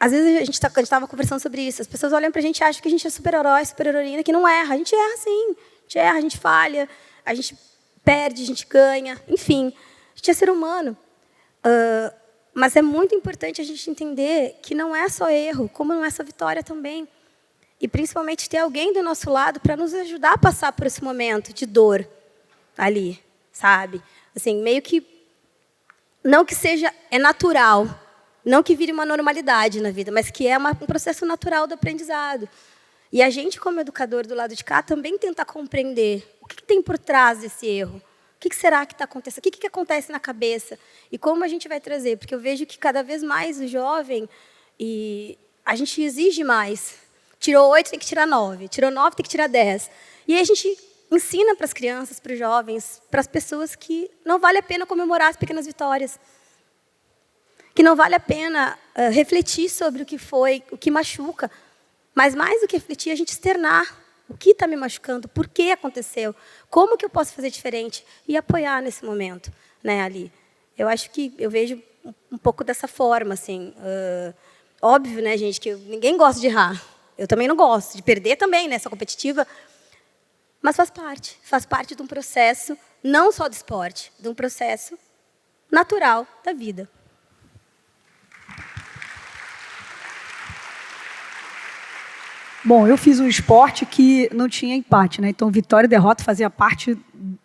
Às vezes, a gente estava conversando sobre isso, as pessoas olham para a gente e acham que a gente é super-herói, super-heroína, que não erra. A gente erra, sim. A gente erra, a gente falha, a gente perde, a gente ganha. Enfim, a gente é ser humano. Mas é muito importante a gente entender que não é só erro, como não é só vitória também. e principalmente ter alguém do nosso lado para nos ajudar a passar por esse momento de dor ali, sabe? Assim, meio que não que seja natural, não que vire uma normalidade na vida, mas que é um processo natural do aprendizado. E a gente, como educador do lado de cá, também tenta compreender o que tem por trás desse erro. O que será que está acontecendo? O que acontece na cabeça? E como a gente vai trazer? Porque eu vejo que cada vez mais o jovem, e a gente exige mais. Tirou 8, tem que tirar 9. Tirou 9, tem que tirar 10. E aí a gente ensina para as crianças, para os jovens, para as pessoas que não vale a pena comemorar as pequenas vitórias. Que não vale a pena refletir sobre o que foi, o que machuca. Mas mais do que refletir, a gente externar. O que está me machucando? Por que aconteceu? Como que eu posso fazer diferente? E apoiar nesse momento, né, ali. Eu acho que eu vejo um pouco dessa forma, assim. Óbvio, né, gente, que ninguém gosta de errar. Eu também não gosto. De perder também, né, sou competitiva. Mas faz parte. Faz parte de um processo, não só do esporte, de um processo natural da vida. Bom, eu fiz um esporte que não tinha empate, né? Então, vitória e derrota fazia parte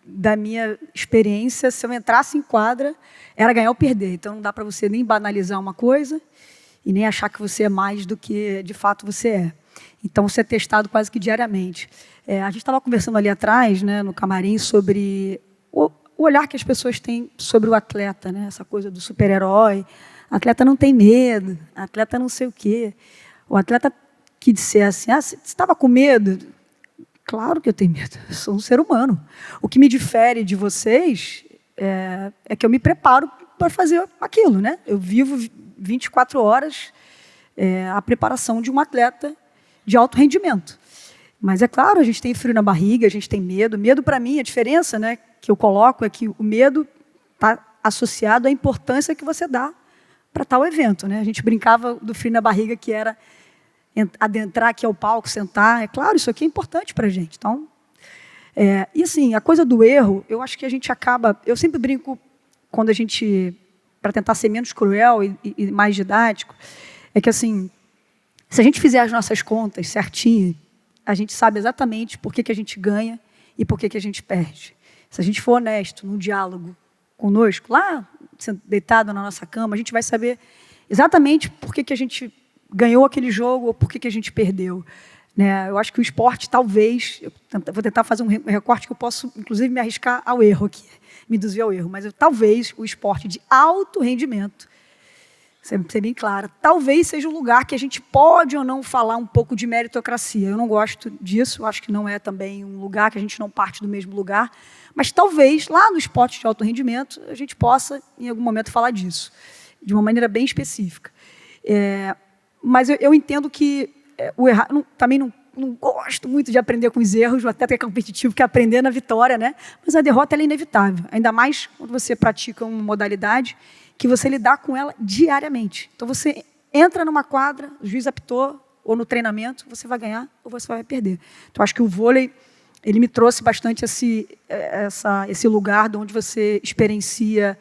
da minha experiência. Se eu entrasse em quadra, era ganhar ou perder. Então, não dá para você nem banalizar uma coisa e nem achar que você é mais do que, de fato, você é. Então, você é testado quase que diariamente. A gente estava conversando ali atrás, né, no camarim, sobre o olhar que as pessoas têm sobre o atleta, né? Essa coisa do super-herói. O atleta não tem medo, o atleta não sei o quê. O atleta que disser assim, você estava com medo? Claro que eu tenho medo, eu sou um ser humano. O que me difere de vocês é que eu me preparo para fazer aquilo, né? Eu vivo 24 horas a preparação de um atleta de alto rendimento. Mas é claro, a gente tem frio na barriga, a gente tem medo. Medo, para mim, a diferença, né, que eu coloco é que o medo está associado à importância que você dá para tal evento, né? A gente brincava do frio na barriga, que era adentrar aqui ao palco, sentar. É claro, isso aqui é importante para a gente. Então, e assim, a coisa do erro, eu acho que a gente acaba... Eu sempre brinco, quando a gente... Para tentar ser menos cruel e mais didático, é que, assim, se a gente fizer as nossas contas certinho, a gente sabe exatamente por que a gente ganha e por que a gente perde. Se a gente for honesto num diálogo conosco, lá, deitado na nossa cama, a gente vai saber exatamente por que a gente ganhou aquele jogo ou por que a gente perdeu. Né? Eu acho que o esporte, talvez, vou tentar fazer um recorte que eu posso, inclusive, me arriscar ao erro aqui, me induzir ao erro, mas talvez o esporte de alto rendimento, ser bem clara, talvez seja um lugar que a gente pode ou não falar um pouco de meritocracia. Eu não gosto disso, acho que não é também um lugar que a gente não parte do mesmo lugar, mas talvez lá no esporte de alto rendimento a gente possa, em algum momento, falar disso, de uma maneira bem específica. Mas eu entendo que o errar... Também não gosto muito de aprender com os erros, o atleta é competitivo, quer aprender na vitória, né? Mas a derrota ela é inevitável, ainda mais quando você pratica uma modalidade que você lidar com ela diariamente. Então, você entra numa quadra, o juiz apitou, ou no treinamento, você vai ganhar ou você vai perder. Então, acho que o vôlei ele me trouxe bastante esse lugar de onde você experiencia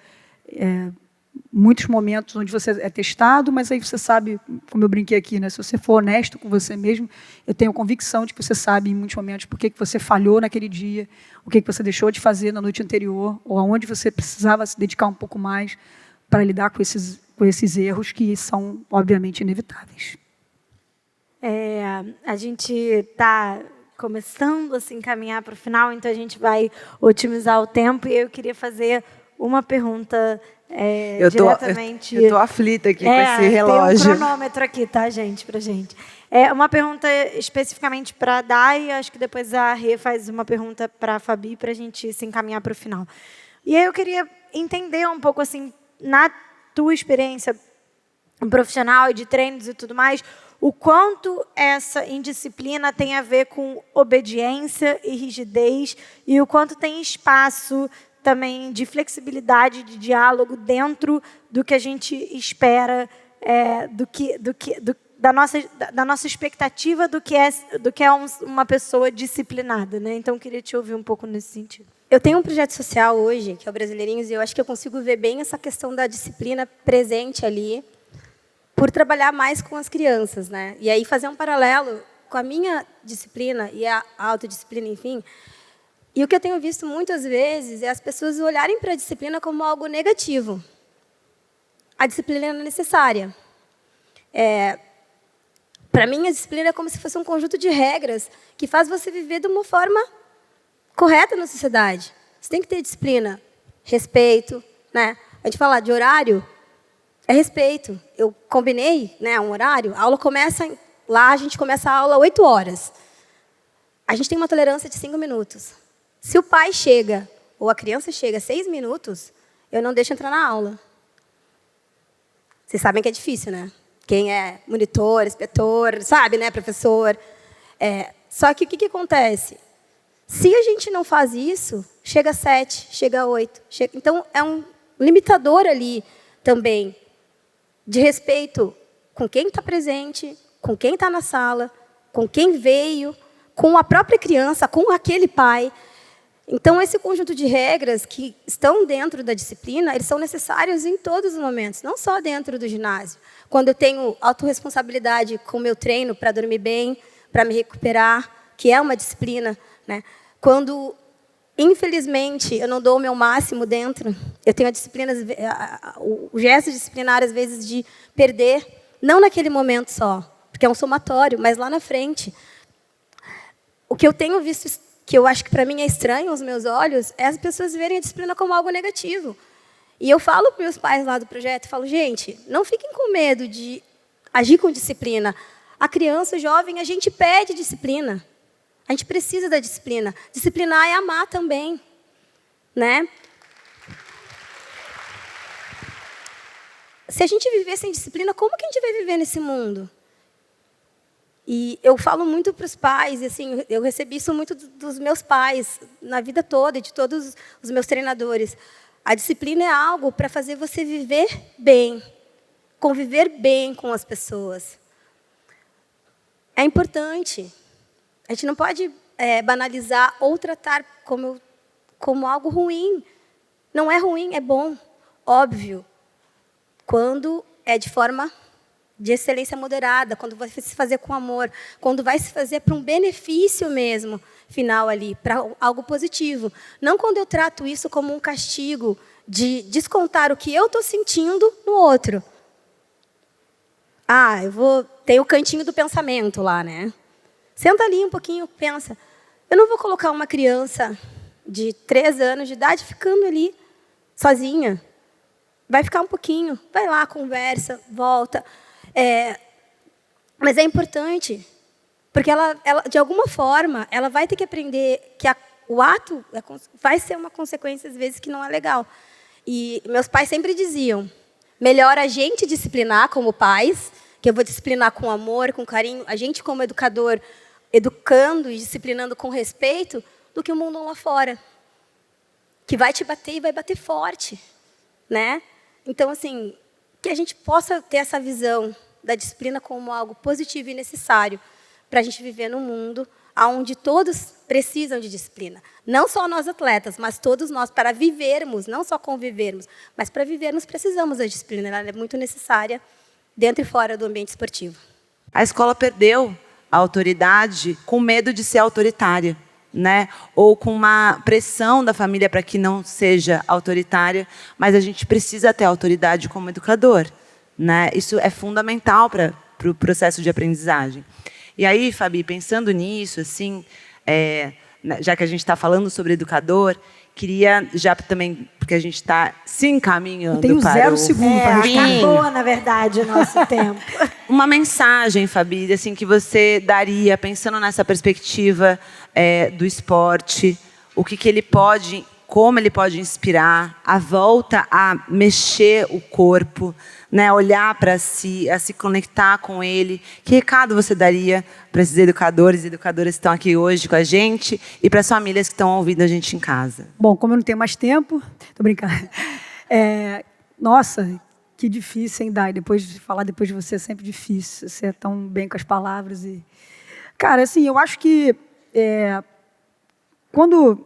muitos momentos onde você é testado, mas aí você sabe, como eu brinquei aqui, né? Se você for honesto com você mesmo, eu tenho convicção de que você sabe em muitos momentos por que você falhou naquele dia, o que você deixou de fazer na noite anterior, ou aonde você precisava se dedicar um pouco mais para lidar com esses erros que são, obviamente, inevitáveis. A gente está começando a se encaminhar para o final, então a gente vai otimizar o tempo, e eu queria fazer uma pergunta diretamente... Eu estou aflita aqui com esse relógio. Tem um cronômetro aqui, tá, gente, para gente. Uma pergunta especificamente para a Dai, acho que depois a Rê faz uma pergunta para a Fabi, para a gente se encaminhar para o final. E aí eu queria entender um pouco, assim, na tua experiência profissional e de treinos e tudo mais, o quanto essa indisciplina tem a ver com obediência e rigidez e o quanto tem espaço também de flexibilidade, de diálogo dentro do que a gente espera, da nossa expectativa do que é uma pessoa disciplinada, né? Então, eu queria te ouvir um pouco nesse sentido. Eu tenho um projeto social hoje, que é o Brasileirinhos, e eu acho que eu consigo ver bem essa questão da disciplina presente ali, por trabalhar mais com as crianças, né? E aí fazer um paralelo com a minha disciplina e a autodisciplina, enfim. E o que eu tenho visto muitas vezes é as pessoas olharem para a disciplina como algo negativo. A disciplina é necessária. Para mim, a disciplina é como se fosse um conjunto de regras que faz você viver de uma forma correta na sociedade. Você tem que ter disciplina, respeito, né? A gente fala de horário, é respeito. Eu combinei, né, um horário, a aula começa lá, a gente começa a aula às 8 horas. A gente tem uma tolerância de 5 minutos. Se o pai chega, ou a criança chega 6 minutos, eu não deixo entrar na aula. Vocês sabem que é difícil, né? Quem é monitor, inspetor, sabe, né, professor. Só que o que acontece? Se a gente não faz isso, chega a 7, chega a 8. Então, é um limitador ali também de respeito com quem está presente, com quem está na sala, com quem veio, com a própria criança, com aquele pai. Então, esse conjunto de regras que estão dentro da disciplina, eles são necessários em todos os momentos, não só dentro do ginásio. Quando eu tenho autorresponsabilidade com o meu treino para dormir bem, para me recuperar, que é uma disciplina, né? Quando, infelizmente, eu não dou o meu máximo dentro, eu tenho a disciplina, o gesto disciplinar, às vezes, de perder, não naquele momento só, porque é um somatório, mas lá na frente. O que eu tenho visto, que eu acho que para mim é estranho aos meus olhos, é as pessoas verem a disciplina como algo negativo. E eu falo para meus pais lá do projeto, falo, gente, não fiquem com medo de agir com disciplina. A criança, o jovem, a gente pede disciplina. A gente precisa da disciplina. Disciplinar é amar também, né? Se a gente viver sem disciplina, como que a gente vai viver nesse mundo? E eu falo muito para os pais, e assim, eu recebi isso muito dos meus pais, na vida toda, e de todos os meus treinadores. A disciplina é algo para fazer você viver bem, conviver bem com as pessoas. É importante. A gente não pode banalizar ou tratar como algo ruim. Não é ruim, é bom, óbvio. Quando é de forma de excelência moderada, quando vai se fazer com amor, quando vai se fazer para um benefício mesmo, final ali, para algo positivo. Não quando eu trato isso como um castigo de descontar o que eu estou sentindo no outro. Tem o cantinho do pensamento lá, né? Senta ali um pouquinho, pensa. Eu não vou colocar uma criança de 3 anos de idade ficando ali sozinha. Vai ficar um pouquinho, vai lá, conversa, volta. Mas é importante, porque ela, de alguma forma, ela vai ter que aprender que o ato vai ser uma consequência, às vezes, que não é legal. E meus pais sempre diziam, melhor a gente disciplinar como pais, que eu vou disciplinar com amor, com carinho, a gente como educador, educando e disciplinando com respeito, do que o mundo lá fora, que vai te bater e vai bater forte, né? Então, assim, que a gente possa ter essa visão da disciplina como algo positivo e necessário para a gente viver num mundo onde todos precisam de disciplina. Não só nós atletas, mas todos nós, para vivermos, não só convivermos, mas para vivermos precisamos da disciplina. Ela é muito necessária dentro e fora do ambiente esportivo. A escola perdeu a autoridade com medo de ser autoritária, né? Ou com uma pressão da família para que não seja autoritária, mas a gente precisa ter autoridade como educador, né? Isso é fundamental para o processo de aprendizagem. E aí, Fabi, pensando nisso, assim, já que a gente está falando sobre educador, queria já também, porque a gente está se encaminhando para 0 segundos para acabou, na verdade, o nosso tempo. Uma mensagem, Fabi, assim, que você daria, pensando nessa perspectiva do esporte, o que ele pode, como ele pode inspirar, a volta a mexer o corpo, né, olhar para si, a se conectar com ele. Que recado você daria para esses educadores e educadoras que estão aqui hoje com a gente e para as famílias que estão ouvindo a gente em casa? Bom, como eu não tenho mais tempo, estou brincando. Nossa, que difícil, hein, Dai? Depois de falar depois de você é sempre difícil. Você é tão bem com as palavras. Cara, assim, eu acho que quando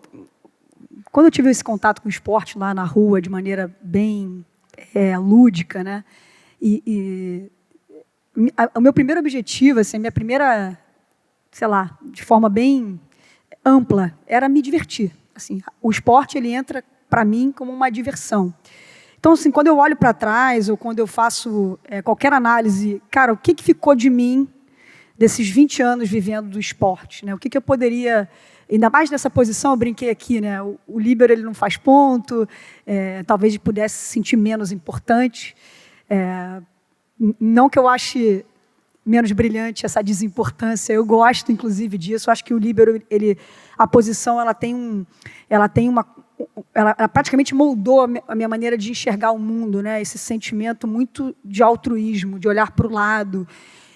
eu tive esse contato com o esporte lá na rua, de maneira bem lúdica, né? O meu primeiro objetivo, assim, minha primeira sei lá, de forma bem ampla, era me divertir. Assim, o esporte ele entra para mim como uma diversão. Então, assim, quando eu olho para trás ou quando eu faço qualquer análise, cara, o que ficou de mim desses 20 anos vivendo do esporte, né? O que eu poderia, ainda mais nessa posição, eu brinquei aqui, né? O líbero ele não faz ponto, talvez pudesse se sentir menos importante. Não que eu ache menos brilhante essa desimportância, eu gosto, inclusive, disso. Eu acho que o líbero, a posição, ela praticamente moldou a minha maneira de enxergar o mundo, né? Esse sentimento muito de altruísmo, de olhar para o lado.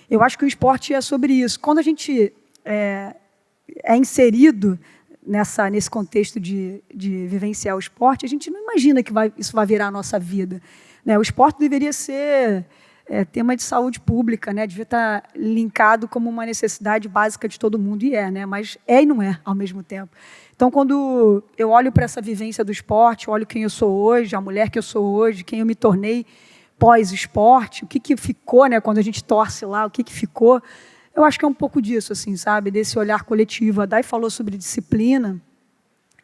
Eu acho que o esporte é sobre isso. Quando a gente é inserido nesse contexto de vivenciar o esporte, a gente não imagina que isso vai virar a nossa vida, né? O esporte deveria ser tema de saúde pública, né? Devia estar linkado como uma necessidade básica de todo mundo, e né? Mas e não é ao mesmo tempo. Então, quando eu olho para essa vivência do esporte, olho quem eu sou hoje, a mulher que eu sou hoje, quem eu me tornei pós-esporte, o que ficou, né? Quando a gente torce lá, o que ficou, eu acho que é um pouco disso, assim, sabe? Desse olhar coletivo. A Day falou sobre disciplina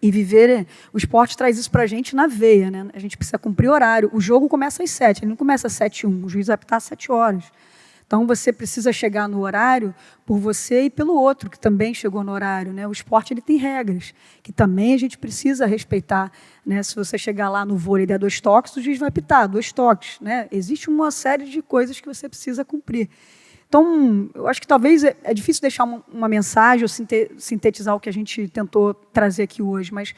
e viver. O esporte traz isso para a gente na veia, né? A gente precisa cumprir horário. O jogo começa às 7, ele não começa às 7h01, o juiz vai apitar às 7 horas. Então, você precisa chegar no horário por você e pelo outro, que também chegou no horário, né? O esporte ele tem regras, que também a gente precisa respeitar, né? Se você chegar lá no vôlei e der 2 toques, o juiz vai apitar 2 toques, né? Existe uma série de coisas que você precisa cumprir. Então, eu acho que talvez é difícil deixar uma mensagem ou sintetizar o que a gente tentou trazer aqui hoje, mas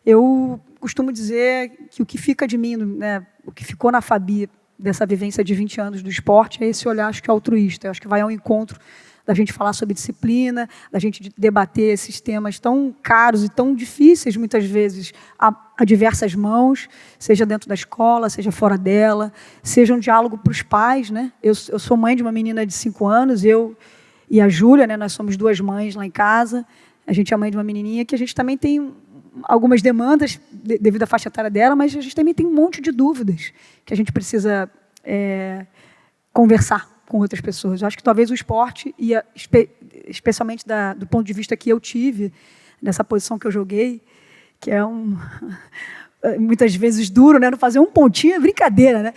eu costumo dizer que o que fica de mim, né, o que ficou na Fabi dessa vivência de 20 anos do esporte é esse olhar, acho que altruísta. Eu acho que vai ao encontro da gente falar sobre disciplina, da gente debater esses temas tão caros e tão difíceis, muitas vezes, a diversas mãos, seja dentro da escola, seja fora dela, seja um diálogo para os pais, né? Eu sou mãe de uma menina de 5 anos, eu e a Júlia, né, nós somos 2 mães lá em casa, a gente é mãe de uma menininha que a gente também tem algumas demandas devido à faixa etária dela, mas a gente também tem um monte de dúvidas que a gente precisa conversar com outras pessoas. Eu acho que talvez o esporte, especialmente do ponto de vista que eu tive, nessa posição que eu joguei, que é muitas vezes duro, né? Não fazer um pontinho é brincadeira, né?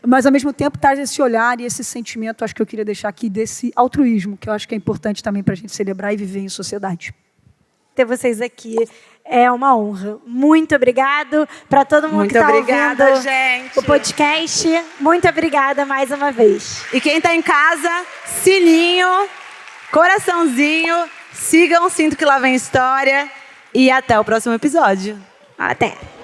Mas, ao mesmo tempo, traz esse olhar e esse sentimento, acho que eu queria deixar aqui, desse altruísmo, que eu acho que é importante também para a gente celebrar e viver em sociedade. Ter vocês aqui é uma honra. Muito obrigado para todo mundo que está ouvindo gente. O podcast. Muito obrigada mais uma vez. E quem está em casa, sininho, coraçãozinho, sigam Sinto Que Lá Vem História e até o próximo episódio. Até.